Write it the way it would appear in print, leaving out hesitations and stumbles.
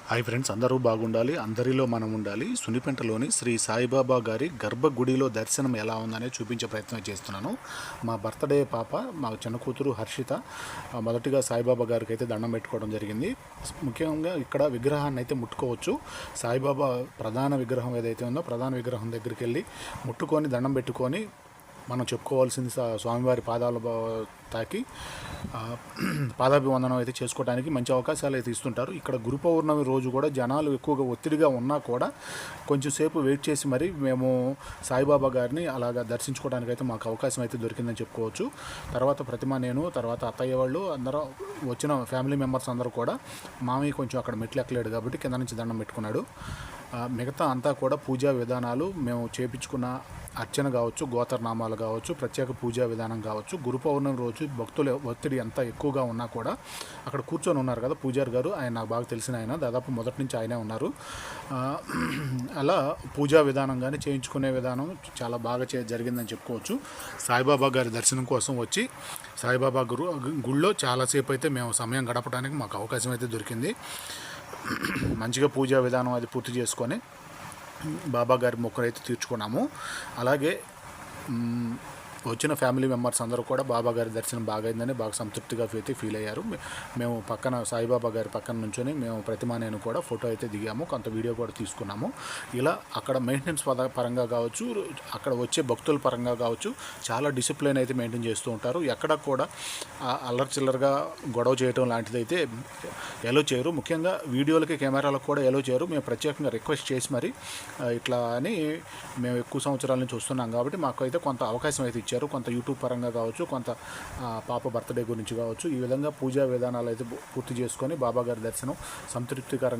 Hi friends, అందరూ బాగుండాలి, అందరిలో మనం ఉండాలి. సున్నిపెంటలోని శ్రీ సాయిబాబా గారి గర్భగుడిలో దర్శనం ఎలా ఉందనే చూపించే ప్రయత్నం చేస్తున్నాను. మా బర్త్డే పాప, మా చిన్న కూతురు హర్షిత మొదటిగా సాయిబాబా గారికి అయితే దండం పెట్టుకోవడం జరిగింది. ముఖ్యంగా ఇక్కడ విగ్రహాన్ని అయితే ముట్టుకోవచ్చు. సాయిబాబా ప్రధాన విగ్రహం ఏదైతే ఉందో ప్రధాన విగ్రహం దగ్గరికి వెళ్ళి ముట్టుకొని దండం పెట్టుకొని మనం చెప్పుకోవాల్సింది స్వామివారి పాదాలు తాకి పాదాభివందనం అయితే చేసుకోవడానికి మంచి అవకాశాలు అయితే ఇస్తుంటారు. ఇక్కడ గురు పౌర్ణమి రోజు కూడా జనాలు ఎక్కువగా ఒత్తిడిగా ఉన్నా కూడా కొంచెం సేపు వెయిట్ చేసి మరి మేము సాయిబాబా గారిని అలాగా దర్శించుకోవడానికి అయితే మాకు అవకాశం అయితే దొరికిందని చెప్పుకోవచ్చు. తర్వాత ప్రతిమ, నేను, తర్వాత అత్తయ్య వాళ్ళు అందరూ వచ్చిన ఫ్యామిలీ మెంబర్స్ అందరూ కూడా మామయ్య కొంచెం అక్కడ మెట్లు ఎక్కలేడు కాబట్టి కింద నుంచి దండం పెట్టుకున్నాడు. మిగతా అంతా కూడా పూజా విధానాలు మేము చేపించుకున్న అర్చన కావచ్చు, గోత్రనామాలు కావచ్చు, ప్రత్యేక పూజా విధానం కావచ్చు, గురు పౌర్ణమి రోజు భక్తుల ఒత్తిడి ఎంత ఎక్కువగా ఉన్నా కూడా అక్కడ కూర్చొని ఉన్నారు కదా పూజారి గారు, ఆయన నాకు బాగా తెలిసిన ఆయన, దాదాపు మొదటి నుంచి ఆయనే ఉన్నారు. అలా పూజా విధానం కానీ చేయించుకునే విధానం చాలా బాగా జరిగిందని చెప్పుకోవచ్చు. సాయిబాబా గారి దర్శనం కోసం వచ్చి సాయిబాబా గుళ్ళో చాలాసేపు అయితే మేము సమయం గడపడానికి మాకు అవకాశం అయితే దొరికింది. మంచిగా పూజా విధానం అది పూర్తి చేసుకొని బాబా గారి మొక్కులు అయితే తీర్చుకున్నాము. అలాగే వచ్చిన ఫ్యామిలీ మెంబర్స్ అందరూ కూడా బాబా గారి దర్శనం బాగైందని బాగా సంతృప్తిగా అయితే ఫీల్ అయ్యారు. మేము పక్కన సాయిబాబా గారి పక్కన నుంచొని మేము ప్రతిమ, నేను కూడా ఫోటో అయితే దిగాము, కొంత వీడియో కూడా తీసుకున్నాము. ఇలా అక్కడ మెయింటెనెన్స్ పరంగా కావచ్చు, అక్కడ వచ్చే భక్తుల పరంగా కావచ్చు చాలా డిసిప్లిన్ అయితే మెయింటైన్ చేస్తూ ఉంటారు. ఎక్కడ కూడా అల్లరి చిల్లరగా గొడవ చేయడం లాంటిది అయితే ఎలో చేయరు. ముఖ్యంగా వీడియోలకి, కెమెరాలకు కూడా ఎలో చేయరు. మేము ప్రత్యేకంగా రిక్వెస్ట్ చేసి మరి ఇట్లా అని మేము ఎక్కువ సంవత్సరాల నుంచి వస్తున్నాం కాబట్టి మాకు అయితే కొంత అవకాశం అయితే ఇచ్చారు. కొంత యూట్యూబ్ పరంగా కావచ్చు, కొంత పాప బర్త్డే గురించి కావచ్చు, ఈ విధంగా పూజా విధానాలు అయితే పూర్తి చేసుకొని బాబా గారి దర్శనం సంతృప్తికరంగా